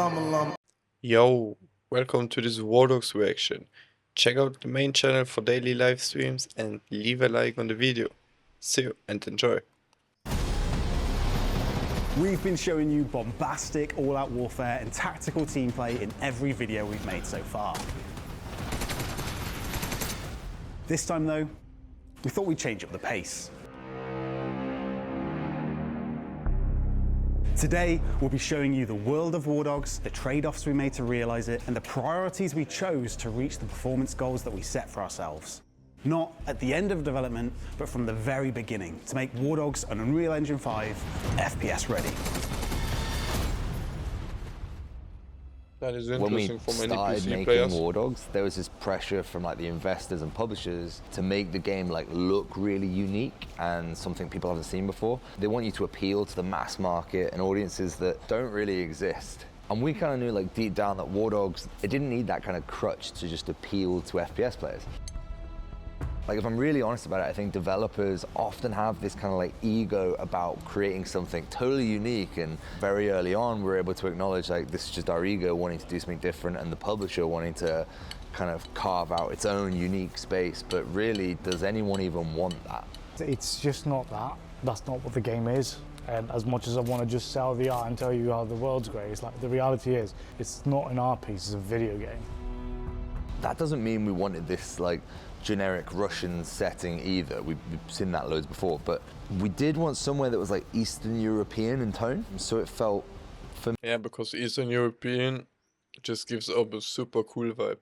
Llama. Yo, welcome to this WARDOGS reaction. Check out the main channel for daily live streams and leave a like on the video. See you and enjoy. We've been showing you bombastic all-out warfare and tactical team play in every video we've made so far. This time though, we thought we'd change up the pace. Today, we'll be showing you the world of WARDOGS, the trade-offs we made to realize it, and the priorities we chose to reach the performance goals that we set for ourselves. Not at the end of development, but from the very beginning, to make WARDOGS an Unreal Engine 5 FPS ready. That is When we interesting for many started PC making players. WARDOGS, there was this pressure from the investors and publishers to make the game look really unique and something people haven't seen before. They want you to appeal to the mass market and audiences that don't really exist. And we kind of knew deep down that WARDOGS, it didn't need that kind of crutch to just appeal to FPS players. If I'm really honest about it, I think developers often have this kind of ego about creating something totally unique, and very early on we're able to acknowledge this is just our ego wanting to do something different and the publisher wanting to kind of carve out its own unique space. But really, does anyone even want that? It's just not that. That's not what the game is. And as much as I want to just sell the art and tell you how the world's great, it's the reality is, it's not an art piece, it's a video game. That doesn't mean we wanted this generic Russian setting either. We've seen that loads before, but we did want somewhere that was Eastern European in tone, so it felt familiar. Yeah, because Eastern European just gives up a super cool vibe.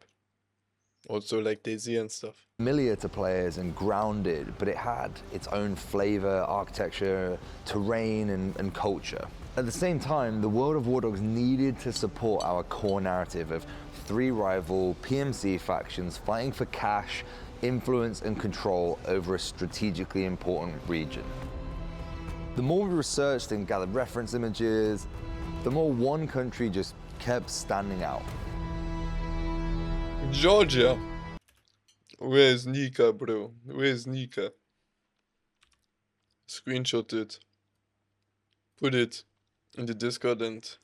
Also DayZ and stuff. Familiar to players and grounded, but it had its own flavor, architecture, terrain, and culture. At the same time, the world of WARDOGS needed to support our core narrative of 3 rival PMC factions fighting for cash, influence, and control over a strategically important region. The more we researched and gathered reference images, the more one country just kept standing out. Georgia! Where is Nika, bro? Where is Nika? Screenshot it. Put it in the Discord and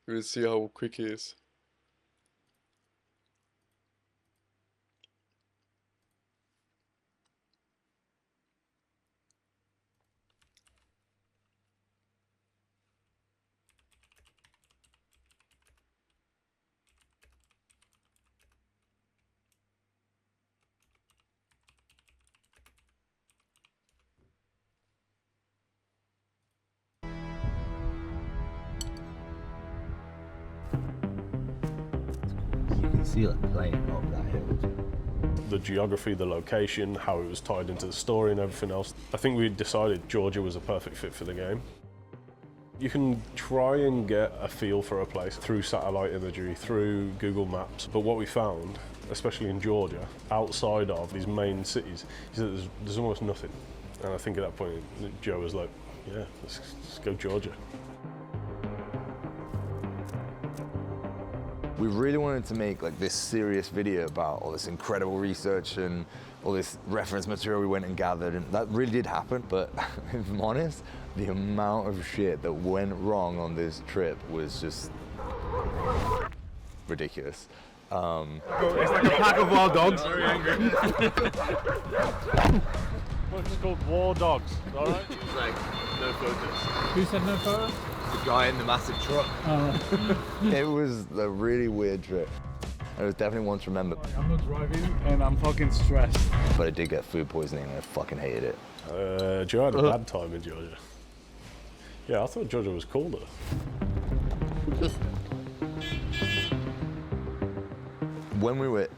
we'll see how quick he is. You can see playing up that hill. The geography, the location, how it was tied into the story and everything else. I think we decided Georgia was a perfect fit for the game. You can try and get a feel for a place through satellite imagery, through Google Maps, but what we found, especially in Georgia, outside of these main cities, is that there's almost nothing. And I think at that point, Joe was like, yeah, let's go Georgia. We really wanted to make this serious video about all this incredible research and all this reference material we went and gathered, and that really did happen. But if I'm honest, the amount of shit that went wrong on this trip was just ridiculous. It's like a pack of wild dogs. Very angry. Look, it's called WARDOGS, alright? It's no focus. Who said no photos? The guy in the massive truck. It was a really weird trip. It was definitely one to remember. I'm not driving and I'm fucking stressed. But I did get food poisoning and I fucking hated it. Joe had a bad time in Georgia. Yeah, I thought Georgia was colder. When we were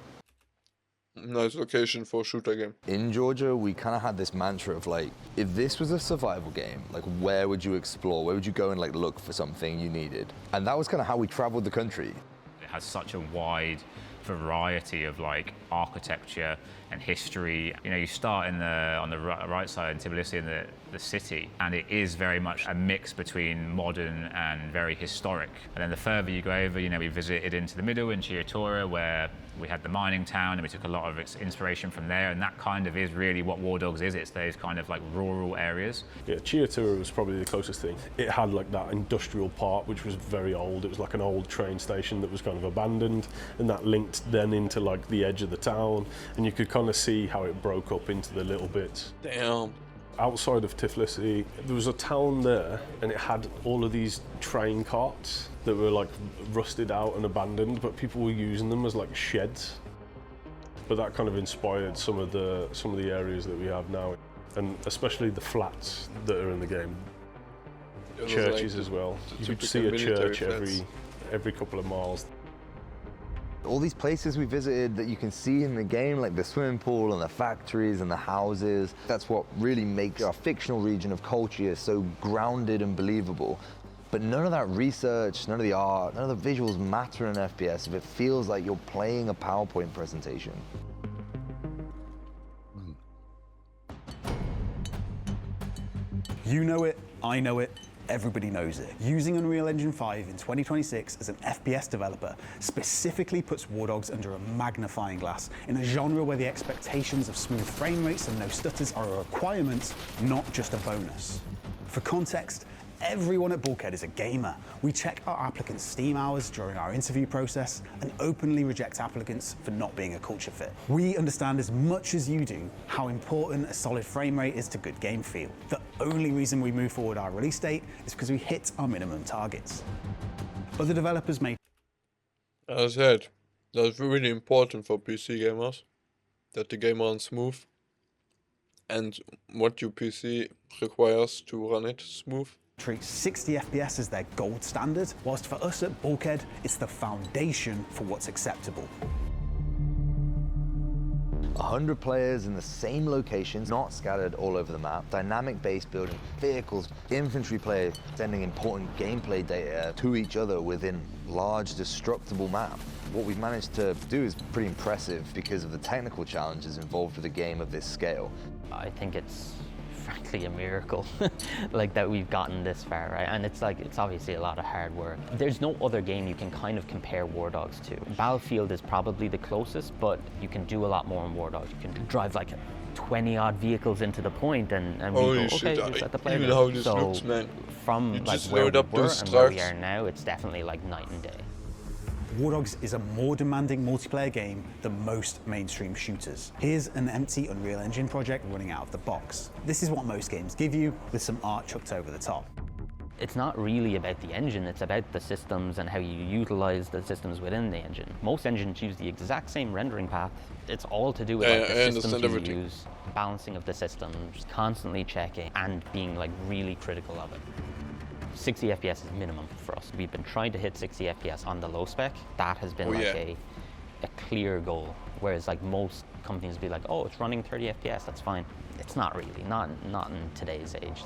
Nice location for a shooter game. in Georgia, we kind of had this mantra of if this was a survival game, where would you explore? Where would you go and look for something you needed? And that was kind of how we traveled the country. It has such a wide variety of like architecture and history. You know, you start on the right side in Tbilisi in the city, and it is very much a mix between modern and very historic. And then the further you go over, you know, we visited into the middle in Chiatura, where we had the mining town, and we took a lot of inspiration from there, and that kind of is really what WARDOGS is. It's those kind of like rural areas. Yeah, Chiatura was probably the closest thing. It had like that industrial part, which was very old. It was like an old train station that was kind of abandoned, and that linked then into like the edge of the town, and you could kind of see how it broke up into the little bits. Damn. Outside of Tbilisi, there was a town there, and it had all of these train carts that were like rusted out and abandoned, but people were using them as like sheds. But that kind of inspired some of the areas that we have now, and especially the flats that are in the game. Churches like as well. You could typical see a military church flats. every couple of miles. All these places we visited that you can see in the game, like the swimming pool and the factories and the houses, that's what really makes our fictional region of Colchia so grounded and believable. But none of that research, none of the art, none of the visuals matter in FPS if it feels like you're playing a PowerPoint presentation. You know it, I know it, everybody knows it. Using Unreal Engine 5 in 2026 as an FPS developer specifically puts WARDOGS under a magnifying glass in a genre where the expectations of smooth frame rates and no stutters are a requirement, not just a bonus. For context, everyone at Bulkhead is a gamer. We check our applicants' Steam hours during our interview process and openly reject applicants for not being a culture fit. We understand as much as you do how important a solid frame rate is to good game feel. The only reason we move forward our release date is because we hit our minimum targets. Other developers may... As I said, that's really important for PC gamers, that the game runs smooth, and what your PC requires to run it smooth. treat 60 FPS as their gold standard, whilst for us at Bulkhead, it's the foundation for what's acceptable. 100 players in the same locations, not scattered all over the map. Dynamic base building, vehicles, infantry players sending important gameplay data to each other within large destructible map. What we've managed to do is pretty impressive because of the technical challenges involved with a game of this scale. I think it's frankly a miracle like that we've gotten this far, right? And it's obviously a lot of hard work. There's no other game you can kind of compare WARDOGS to. Battlefield is probably the closest, but you can do a lot more in WARDOGS. You can drive like 20 odd vehicles into the point and we go, okay, you set the player. Even how this so looks, man. from You like just where load we up were those and where we trucks. are now, it's definitely like night and day. WARDOGS is a more demanding multiplayer game than most mainstream shooters. Here's an empty Unreal Engine project running out of the box. This is what most games give you, with some art chucked over the top. It's not really about the engine, it's about the systems and how you utilize the systems within the engine. Most engines use the exact same rendering path. It's all to do with like, the systems you use, balancing of the systems, constantly checking and being like really critical of it. 60 FPS is minimum for us. We've been trying to hit 60 FPS on the low spec. That has been a clear goal. Whereas like most companies be like, oh, it's running 30 FPS, that's fine. It's not really, not in today's age.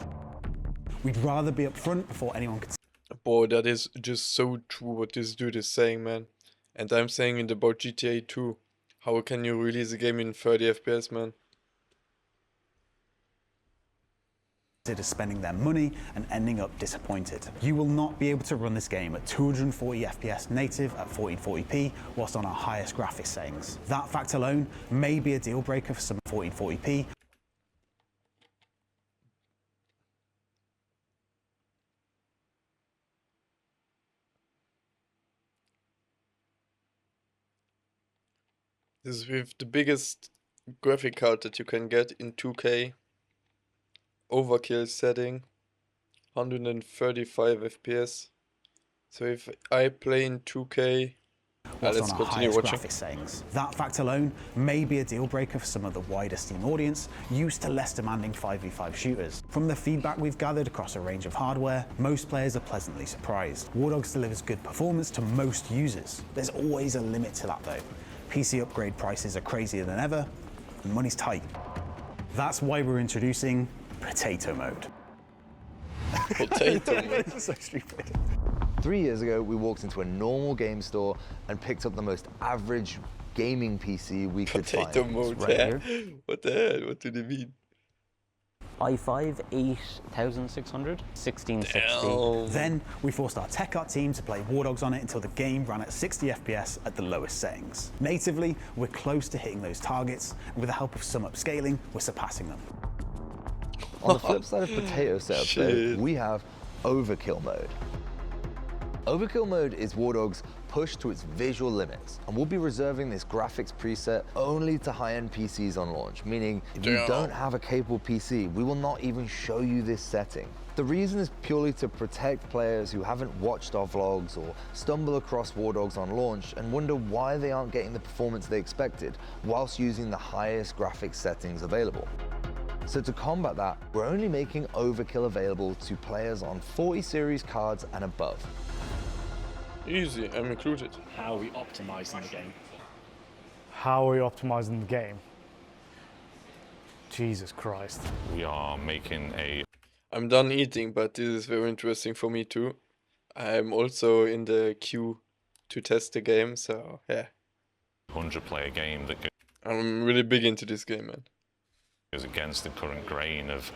We'd rather be upfront before anyone could... Boy, that is just so true what this dude is saying, man. And I'm saying it about GTA 2. How can you release a game in 30 FPS, man? ...consider spending their money and ending up disappointed. You will not be able to run this game at 240 FPS native at 1440p whilst on our highest graphics settings. That fact alone may be a deal breaker for some 1440p. This is with the biggest graphic card that you can get in 2K. Overkill setting, 135 FPS. So if I play in 2K, let's continue watching. Settings. That fact alone may be a deal breaker for some of the wider Steam audience used to less demanding 5v5 shooters. From the feedback we've gathered across a range of hardware, most players are pleasantly surprised. WARDOGS delivers good performance to most users. There's always a limit to that though. PC upgrade prices are crazier than ever, and money's tight. That's why we're introducing Potato Mode. Potato Mode? So stupid. 3 years ago, we walked into a normal game store and picked up the most average gaming PC we could find. Potato mode, right yeah. here. What the hell? What do they mean? i5 8600, 1660. Damn. Then we forced our tech art team to play WARDOGS on it until the game ran at 60 FPS at the lowest settings. Natively, we're close to hitting those targets, and with the help of some upscaling, we're surpassing them. On the flip side of potato setups, though, Shit. we have overkill mode. Overkill mode is WARDOGS pushed to its visual limits, and we'll be reserving this graphics preset only to high-end PCs on launch, meaning if you Damn. don't have a capable PC, we will not even show you this setting. The reason is purely to protect players who haven't watched our vlogs or stumble across WARDOGS on launch and wonder why they aren't getting the performance they expected whilst using the highest graphics settings available. So to combat that, we're only making overkill available to players on 40 series cards and above. Easy, I'm included. How are we optimizing the game? How are we optimizing the game? Jesus Christ. We are making a I'm done eating, but this is very interesting for me too. I'm also in the queue to test the game, so yeah. 100-player game that I'm really big into this game, man. goes against the current grain of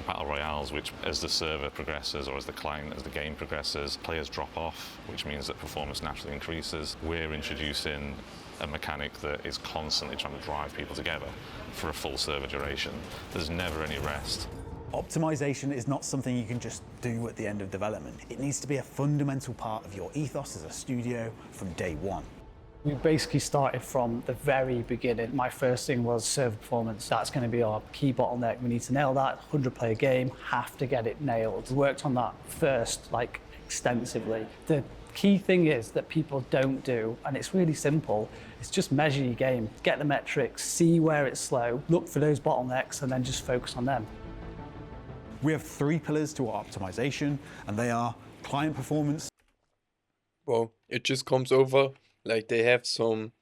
battle royales, which as the server progresses or as the client, as the game progresses, players drop off, which means that performance naturally increases. We're introducing a mechanic that is constantly trying to drive people together for a full server duration. There's never any rest. Optimization is not something you can just do at the end of development. It needs to be a fundamental part of your ethos as a studio from day one. We basically started from the very beginning. My first thing was server performance. That's going to be our key bottleneck. We need to nail that. 100-player game, have to get it nailed. We worked on that first, like, extensively. The key thing is that people don't do, and it's really simple, it's just measure your game, get the metrics, see where it's slow, look for those bottlenecks, and then just focus on them. We have 3 pillars to our optimization, and they are client performance. Well, it just comes over like they have some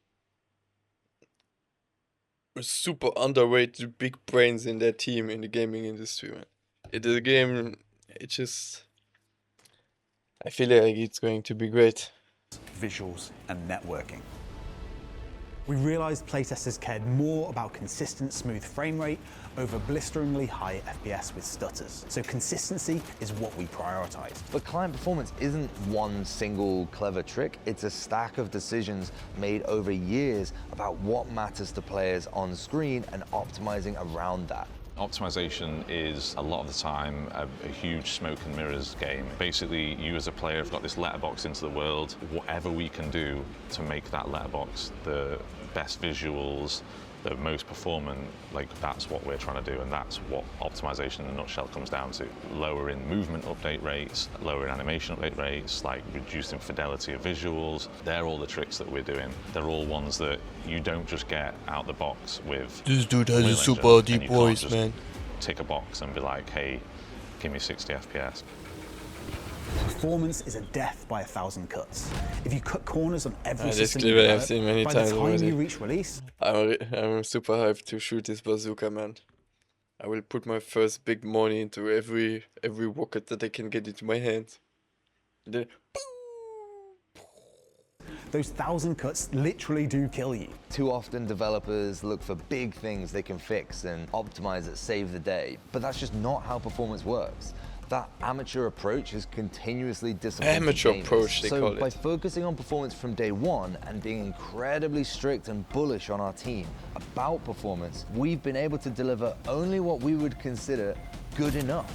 super underrated big brains in their team in the gaming industry, man. It is a game, it just, I feel like it's going to be great. Visuals and networking. We realized playtesters cared more about consistent, smooth frame rate over blisteringly high FPS with stutters. So consistency is what we prioritized. But client performance isn't one single clever trick, it's a stack of decisions made over years about what matters to players on screen and optimizing around that. Optimization is a lot of the time a huge smoke and mirrors game. Basically, you as a player have got this letterbox into the world. Whatever we can do to make that letterbox the best visuals, the most performant, like that's what we're trying to do, and that's what optimization in a nutshell comes down to. Lowering movement update rates, lowering animation update rates, like reducing fidelity of visuals. They're all the tricks that we're doing. They're all ones that you don't just get out the box with. This dude has Unreal a super Engine, and deep you can't voice, just man. Tick a box and be like, hey, give me 60 FPS. Performance is a death by 1,000 cuts. If you cut corners on every This system clip you I have develop, seen many by times the time already. you reach release, I'm super hyped to shoot this bazooka, man. I will put my first big money into every rocket that I can get into my hands. Then, those 1,000 cuts literally do kill you. Too often developers look for big things they can fix and optimize that save the day, but that's just not how performance works. That amateur approach has continuously disappointed Amateur gamers. approach, they call So by it. focusing on performance from day one and being incredibly strict and bullish on our team about performance, we've been able to deliver only what we would consider good enough.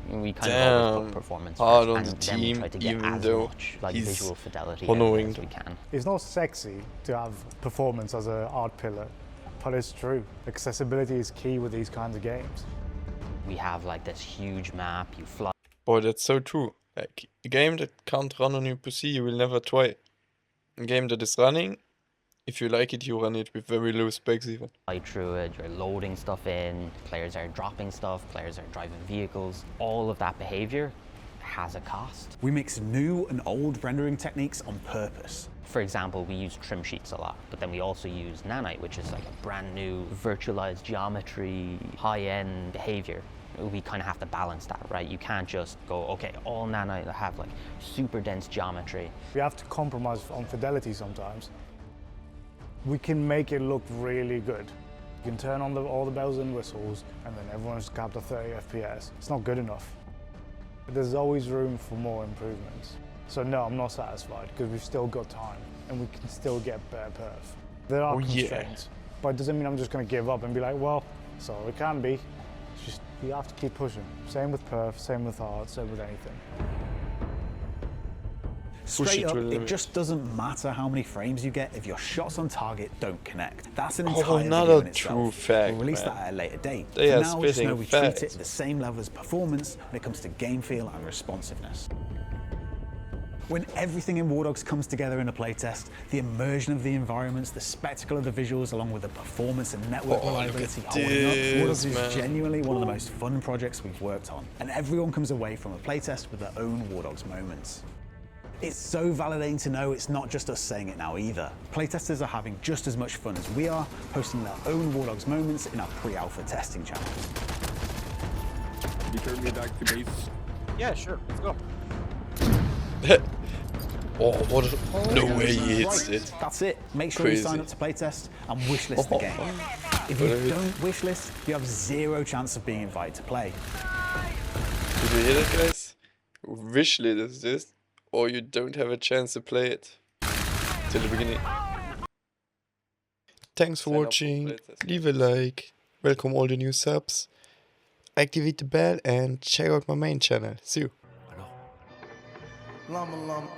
We kind of always Damn, put performance hard first, on and the then we team, try to get even as though much like he's visual fidelity honoring as them. we can. It's not sexy to have performance as an art pillar, but it's true. Accessibility is key with these kinds of games. We have like this huge map, you fly. boy, that's so true. Like, a game that can't run on your PC, you will never try. A game that is running, if you like it, you run it with very low specs even. Through it, you're loading stuff in, players are dropping stuff, players are driving vehicles. All of that behavior has a cost. We mix new and old rendering techniques on purpose. For example, we use trim sheets a lot, but then we also use nanite, which is like a brand new virtualized geometry, high-end behavior. we kind of have to balance that, right? You can't just go, okay, all Nanite have like super dense geometry. We have to compromise on fidelity sometimes. We can make it look really good. You can turn on all the bells and whistles and then everyone's capped at 30 FPS. It's not good enough. But there's always room for more improvements. So no, I'm not satisfied because we've still got time and we can still get better perf. There are constraints, but it doesn't mean I'm just going to give up and be like, well, so it can be. It's just, you have to keep pushing. Same with perf, same with art, same with anything. Straight up, it just doesn't matter how many frames you get if your shots on target don't connect. That's an entire video in itself. True fact, we'll release man. that at a later date. They For are now, just know we treat facts. it at the same level as performance when it comes to game feel and responsiveness. When everything in WARDOGS comes together in a playtest, the immersion of the environments, the spectacle of the visuals, along with the performance and network reliability holding up, WARDOGS is genuinely one of the most fun projects we've worked on, and everyone comes away from a playtest with their own WARDOGS moments. It's so validating to know it's not just us saying it now either. Playtesters are having just as much fun as we are, posting their own WARDOGS moments in our pre-alpha testing channel. You turn me back to base? Yeah, sure. Let's go. Oh, what a... No way he hits Right, it. That's it. Make sure you sign up to playtest and wishlist the game. If you don't wishlist, you have zero chance of being invited to play. Did you hear that, guys? Wishlist is this, or you don't have a chance to play it till the beginning. Thanks for watching. Leave a like. Welcome all the new subs. Activate the bell and check out my main channel. See you. Llama Llama.